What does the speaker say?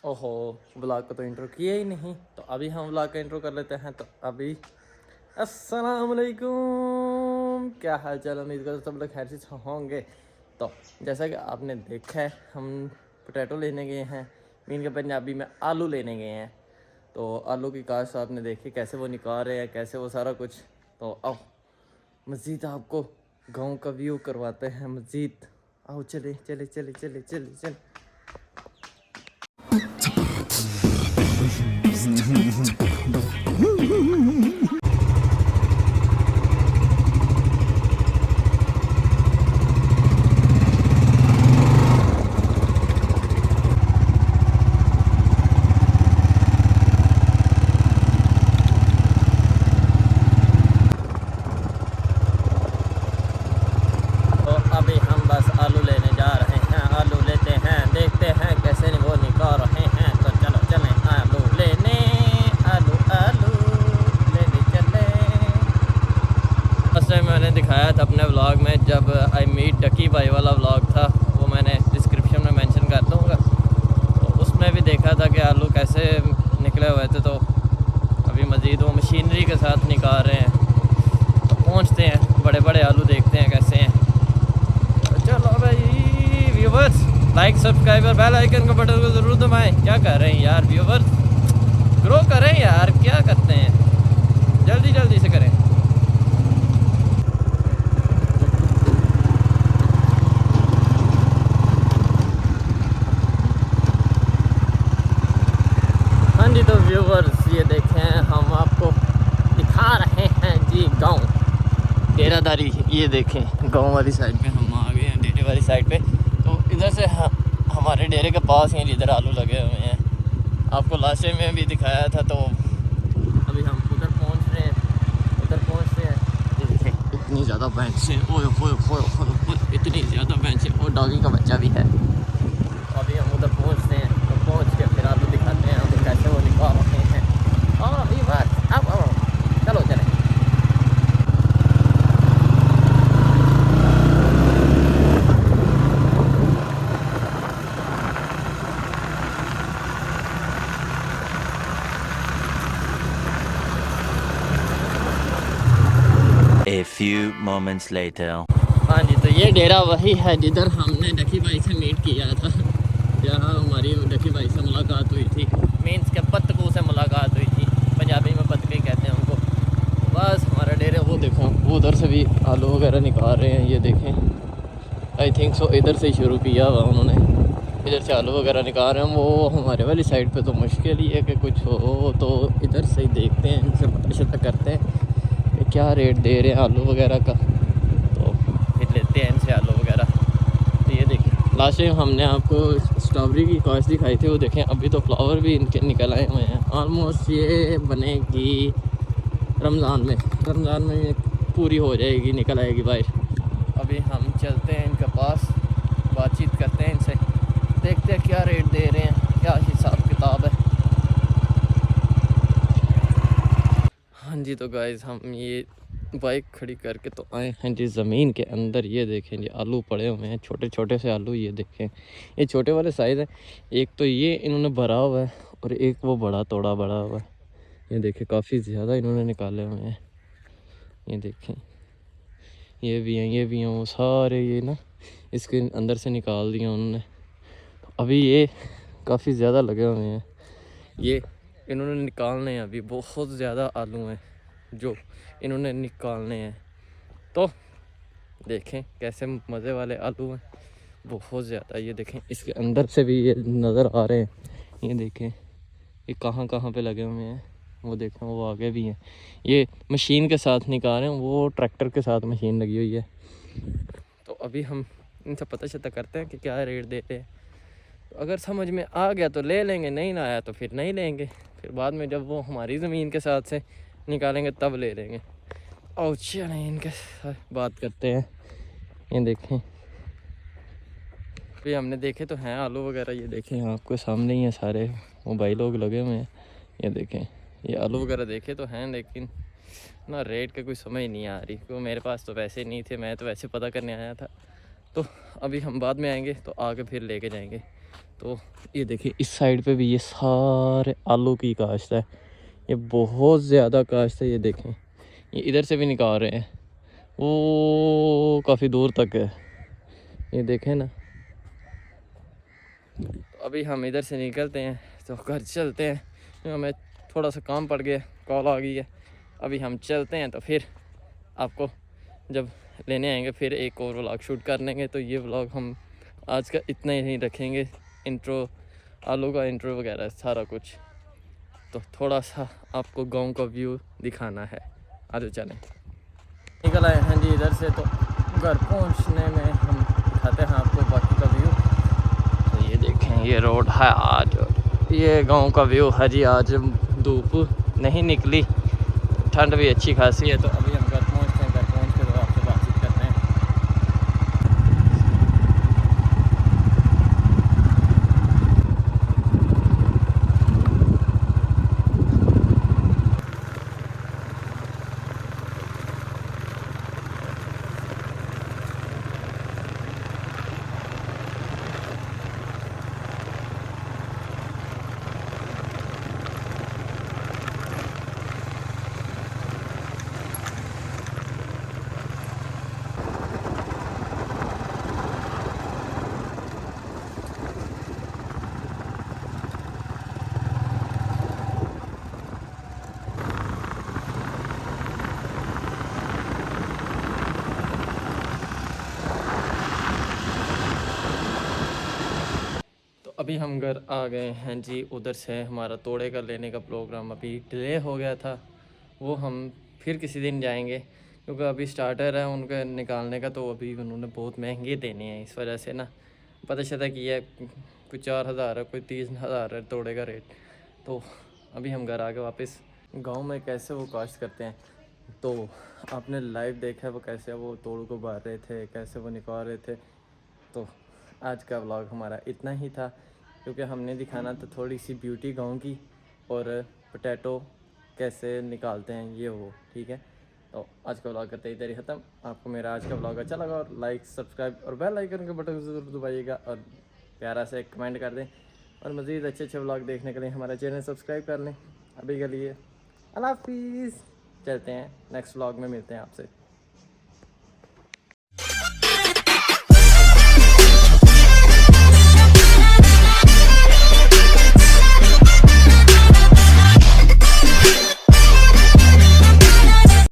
ओहो, व्लॉग को तो इंट्रो किया ही नहीं, तो अभी हम व्लॉग का इंट्रो कर लेते हैं। तो अभी अस्सलाम वालेकुम, क्या हाल चाल, उम्मीद करता हूँ सब लोग खैर से होंगे। तो जैसा कि आपने देखा है, हम पोटैटो लेने गए हैं, मीन के पंजाबी में आलू लेने गए हैं। तो आलू की काश आपने देखी कैसे वो निकाल रहे हैं, कैसे वो सारा कुछ। तो अब मज़ीद आपको गाँव का व्यू करवाते हैं मज़ीद। आओ चले चले चले चले चले चले। अभी हम बस आलू लेने जा रहे हैं, आलू लेते हैं, देखते हैं कैसे वो निकाल रहे हैं। तो चलो चलें आलू लेने, आलू आलू लेने चले। फर्स्ट टाइम मैंने दिखाया था अपने व्लॉग में, जब आई मीट डकी भाई वाला व्लॉग था, वो मैंने डिस्क्रिप्शन में मेंशन कर दूँगा। तो उसमें भी देखा था कि आलू कैसे निकले हुए थे। तो अभी मज़ीद वो मशीनरी के साथ निकाल रहे हैं। तो पहुँचते हैं, बड़े बड़े आलू देखते हैं कैसे हैं। चलो भाई व्यूवर्स, लाइक सब्सक्राइब और बेल आइकन का बटन को ज़रूर दबाएं। क्या कर रहे हैं यार व्यूवर्स, ग्रो करें यार, क्या करते हैं, जल्दी जल्दी से करें। हाँ जी, तो व्यूवर्स ये देखें, हम आपको दिखा रहे हैं जी गाँव डेरादारी। ये देखें गाँव वाली साइड पे हम आ गए हैं, डेरे वाली साइड पे। तो इधर से हमारे डेरे के पास ही जिधर आलू लगे हुए हैं, आपको लास्ट टाइम में भी दिखाया था। तो अभी हम उधर पहुंच रहे हैं, ये देखें इतनी ज़्यादा भैंसें, ओए इतनी ज़्यादा भैंसें, और डॉगी का बच्चा भी है। अभी हम उधर पहुंचते हैं, तो पहुंच के फिर आलू दिखाते हैं हमें कैसे वो निकाल रहे हैं। और अभी बस अब चलो चलें। A few moments later. हाँ जी, तो ये डेरा वही है जिधर हमने डकी भाई से मीट किया था, जहाँ हमारी डकी भाई से मुलाकात हुई थी। मीन्स के बतकों से मुलाकात हुई थी, पंजाबी में बतके कहते हैं उनको। बस हमारा डेरा वो देखो, वो उधर से भी आलू वगैरह निकाल रहे हैं। ये देखें, आई थिंक सो इधर से ही शुरू किया हुआ उन्होंने, इधर से आलू वगैरह निकाल रहे हैं। वो हमारे वाली साइड पे तो मुश्किल ही है कि कुछ हो, तो इधर से ही देखते हैं, इनसे पता शता करते हैं कि क्या रेट दे रहे हैं आलू वगैरह का। तो फिर लेते हैं इनसे आलू वगैरह। तो ये देखें, लास्ट टाइम हमने आपको स्ट्रॉबेरी की कॉस्ट दिखाई थी, वो देखें अभी तो फ्लावर भी इनके निकल आए हुए हैं। ऑलमोस्ट ये बनेगी रमज़ान में ये पूरी हो जाएगी, निकल आएगी बाहर। अभी हम चलते हैं इनके पास, बातचीत करते हैं इनसे, देखते हैं क्या रेट दे रहे हैं, क्या हिसाब किताब है। हाँ जी, तो गाइस हम ये बाइक खड़ी करके तो आए हैं जी ज़मीन के अंदर। ये देखें जी आलू पड़े हुए हैं, छोटे छोटे से आलू। ये देखें, ये छोटे वाले साइज़ है। एक तो ये इन्होंने भरा हुआ है, और एक वो बड़ा तोड़ा बड़ा हुआ है। ये देखें काफ़ी ज़्यादा इन्होंने निकाले हुए हैं। ये देखें, ये भी हैं, ये भी हैं, वो सारे ये ना इसके अंदर से निकाल दिए उन्होंने। तो अभी ये काफ़ी ज़्यादा लगे हुए हैं, ये इन्होंने निकालने हैं। अभी बहुत ज़्यादा आलू हैं जो इन्होंने निकालने हैं। तो देखें कैसे मज़े वाले आलू हैं, बहुत ज़्यादा। ये देखें इसके अंदर से भी ये नज़र आ रहे हैं। ये देखें ये कहाँ कहाँ पे लगे हुए हैं, वो देखें वो आगे भी हैं। ये मशीन के साथ निकाल रहे हैं, वो ट्रैक्टर के साथ मशीन लगी हुई है। तो अभी हम इनसे पता शता करते हैं कि क्या रेट देते हैं। तो अगर समझ में आ गया तो ले लेंगे, नहीं ना आया तो फिर नहीं लेंगे। फिर बाद में जब वो हमारी ज़मीन के साथ से निकालेंगे तब ले लेंगे। और चलें इनके साथ बात करते हैं। ये देखें, फिर हमने देखे तो हैं आलू वगैरह। ये देखें आपके सामने ही हैं सारे, वो भाई लोग लगे हुए हैं। ये देखें ये आलू वगैरह देखे तो हैं, लेकिन ना रेट का कोई समझ नहीं आ रही, क्योंकि मेरे पास तो पैसे नहीं थे, मैं तो वैसे पता करने आया था। तो अभी हम बाद में आएंगे तो आके फिर लेके जाएंगे। तो ये देखिए इस साइड पे भी ये सारे आलू की काश्त है, ये बहुत ज़्यादा काश्त है। ये देखें ये इधर से भी निकाल रहे हैं, वो काफ़ी दूर तक है, ये देखें ना। तो अभी हम इधर से निकलते हैं तो घर चलते हैं, तो हमें थोड़ा सा काम पड़ गया, कॉल आ गई है। अभी हम चलते हैं तो फिर आपको जब लेने आएंगे फिर एक और व्लॉग शूट कर लेंगे। तो ये व्लॉग हम आज का इतना ही रखेंगे, इंट्रो आलू का इंट्रो वगैरह सारा कुछ। तो थोड़ा सा आपको गांव का व्यू दिखाना है, आज चलें। निकल आए हैं जी इधर से, तो घर पहुंचने में हम दिखाते हैं आपको बाकी का व्यू। तो ये देखें ये रोड है, आज ये गांव का व्यू है जी। आज धूप नहीं निकली, ठंड भी अच्छी खासी है। तो अभी हम घर पहुंचते हैं, घर पहुंच के तो आपसे बातचीत करते हैं। अभी हम घर आ गए हैं जी। उधर से हमारा तोड़े का लेने का प्रोग्राम अभी डिले हो गया था, वो हम फिर किसी दिन जाएंगे, क्योंकि अभी स्टार्टर है उनका निकालने का, तो अभी उन्होंने बहुत महंगे देने हैं। इस वजह से ना पता चला कि यह कोई 4,000 है, कोई 3,000 है तोड़े का रेट। तो अभी हम घर आ गए वापस। गांव में कैसे वो काश्त करते हैं तो आपने लाइव देखा वो कैसे वो तोड़ को बार रहे थे, कैसे वो निकाल रहे थे। तो आज का व्लॉग हमारा इतना ही था, क्योंकि हमने दिखाना था थोड़ी सी ब्यूटी गांव की, और पोटैटो कैसे निकालते हैं ये वो, ठीक है। तो आज का व्लॉग करते ही देरी ख़त्म। आपको मेरा आज का व्लॉग अच्छा लगा और लाइक सब्सक्राइब और बेल आइकन के बटन ज़रूर दबाइएगा, और प्यारा से एक कमेंट कर दें, और मज़ीद अच्छे अच्छे व्लॉग देखने के लिए हमारा चैनल सब्सक्राइब कर लें। अभी के लिए अल्लाह हाफिज़, चलते हैं, नेक्स्ट व्लॉग में मिलते हैं आपसे।